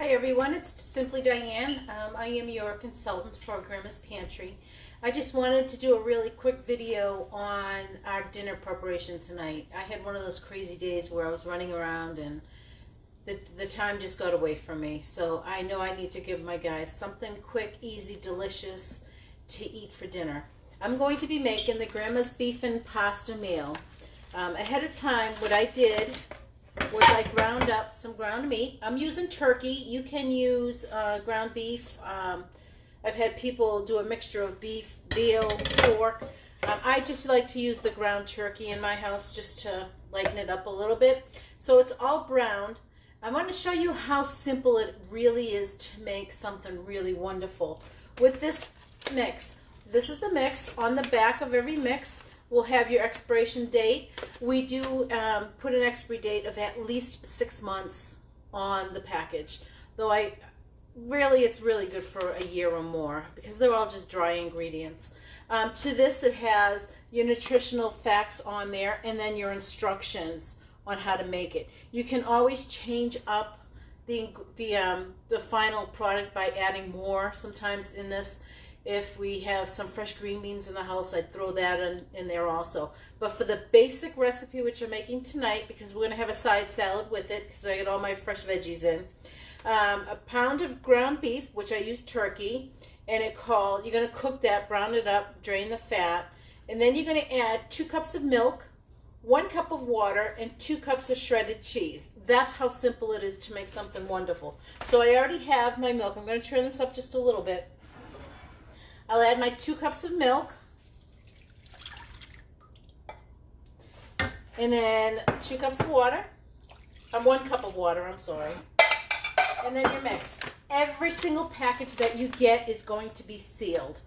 Hi everyone, it's simply Diane. I am your consultant for Grandma's Pantry. I just wanted to do a really quick video on our dinner preparation tonight. I had one of those crazy days where I was running around and the time just got away from me. So I know I need to give my guys something quick, easy, delicious to eat for dinner. I'm going to be making the Grandma's beef and pasta meal. Ahead of time, what I did was I ground up some ground meat. I'm using turkey. You can use ground beef. I've had people do a mixture of beef, veal, pork. I just like to use the ground turkey in my house just to lighten it up a little bit. So it's all browned. I want to show you how simple it really is to make something really wonderful with this mix. This is the mix. On the back of every mix will have your expiration date. We do put an expiry date of at least 6 months on the package, though it's really good for a year or more because they're all just dry ingredients. To this, it has your nutritional facts on there and then your instructions on how to make it. You can always change up the final product by adding more. Sometimes in this, if we have some fresh green beans in the house, I'd throw that in there also. But for the basic recipe, which I'm making tonight, because we're going to have a side salad with it, because I get all my fresh veggies in, a pound of ground beef, which I use turkey, and you're going to cook that, brown it up, drain the fat, and then you're going to add 2 cups of milk, 1 cup of water, and 2 cups of shredded cheese. That's how simple it is to make something wonderful. So I already have my milk. I'm going to turn this up just a little bit. I'll add my 2 cups of milk, and then 2 cups of water, 1 cup of water, I'm sorry, and then your mix. Every single package that you get is going to be sealed.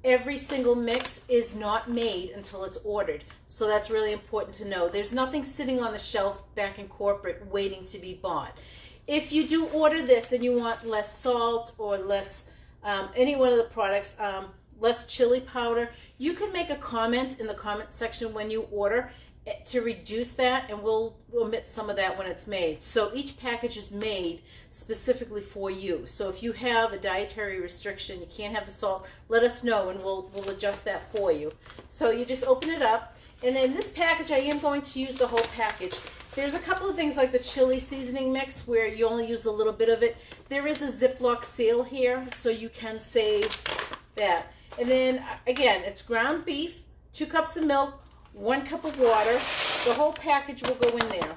Every single mix is not made until it's ordered, so that's really important to know. There's nothing sitting on the shelf back in corporate waiting to be bought. If you do order this and you want less salt or less any one of the products, less chili powder, you can make a comment in the comment section when you order to reduce that, and we'll omit some of that when it's made. So each package is made specifically for you. So if you have a dietary restriction, you can't have the salt, let us know and we'll adjust that for you. So you just open it up, and in this package I am going to use the whole package. There's a couple of things like the chili seasoning mix where you only use a little bit of it. There is a Ziploc seal here, so you can save that. And then again, it's ground beef, 2 cups of milk, 1 cup of water. The whole package will go in there.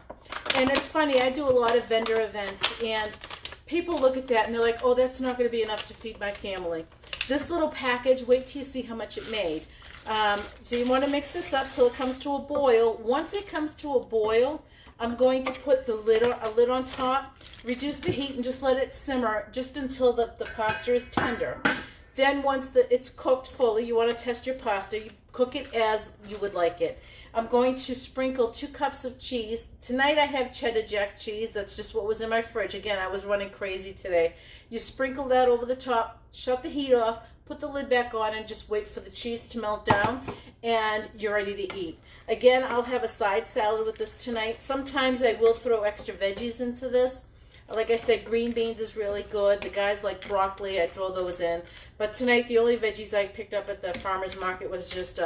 And it's funny, I do a lot of vendor events and people look at that and they're like, oh, that's not going to be enough to feed my family. This little package, wait till you see how much it made. So you want to mix this up till it comes to a boil. Once it comes to a boil, I'm going to put a lid on top, reduce the heat, and just let it simmer just until the pasta is tender. Then once it's cooked fully, you want to test your pasta. You cook it as you would like it. I'm going to sprinkle 2 cups of cheese. Tonight I have cheddar jack cheese. That's just what was in my fridge. Again, I was running crazy today. You sprinkle that over the top, shut the heat off, put the lid back on, and just wait for the cheese to melt down, and you're ready to eat. Again, I'll have a side salad with this tonight. Sometimes I will throw extra veggies into this. Like I said, green beans is really good. The guys like broccoli, I throw those in. But tonight, the only veggies I picked up at the farmer's market was just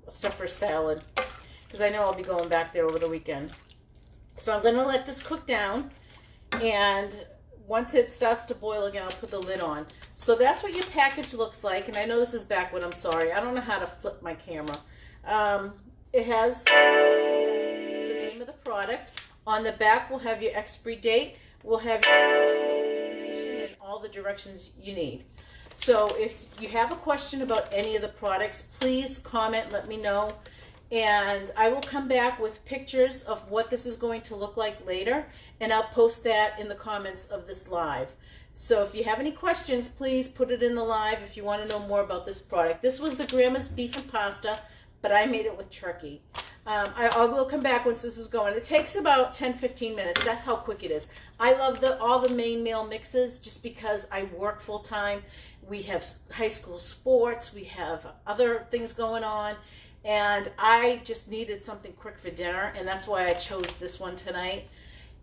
stuff for salad, because I know I'll be going back there over the weekend. So I'm going to let this cook down, and once it starts to boil again, I'll put the lid on. So that's what your package looks like, and I know this is backward, I'm sorry. I don't know how to flip my camera. It has the name of the product. On the back, we'll have your expiry date. We'll have your information and all the directions you need. So if you have a question about any of the products, please comment, let me know. And I will come back with pictures of what this is going to look like later, and I'll post that in the comments of this live. So if you have any questions, please put it in the live if you want to know more about this product. This was the Grandma's beef and pasta, but I made it with turkey. I will come back once this is going. It takes about 10-15 minutes. That's how quick it is. I love all the main meal mixes just because I work full time. We have high school sports. We have other things going on. And I just needed something quick for dinner. And that's why I chose this one tonight.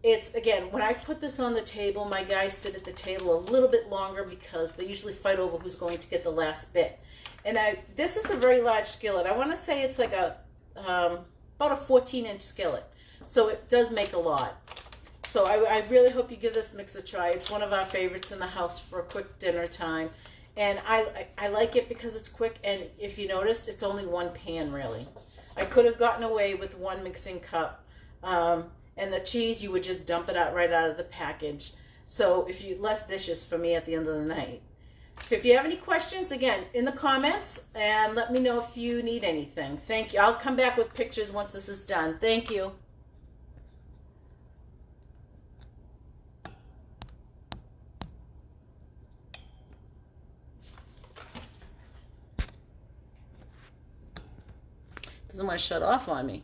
It's, again, when I put this on the table, my guys sit at the table a little bit longer because they usually fight over who's going to get the last bit. And this is a very large skillet. I want to say it's like about a 14-inch skillet. So it does make a lot. So I really hope you give this mix a try. It's one of our favorites in the house for a quick dinner time. And I like it because it's quick. And if you notice, it's only one pan, really. I could have gotten away with one mixing cup. And the cheese, you would just dump it out right out of the package. So less dishes for me at the end of the night. So if you have any questions, again, in the comments, and let me know if you need anything. Thank you. I'll come back with pictures once this is done. Thank you. Doesn't want to shut off on me.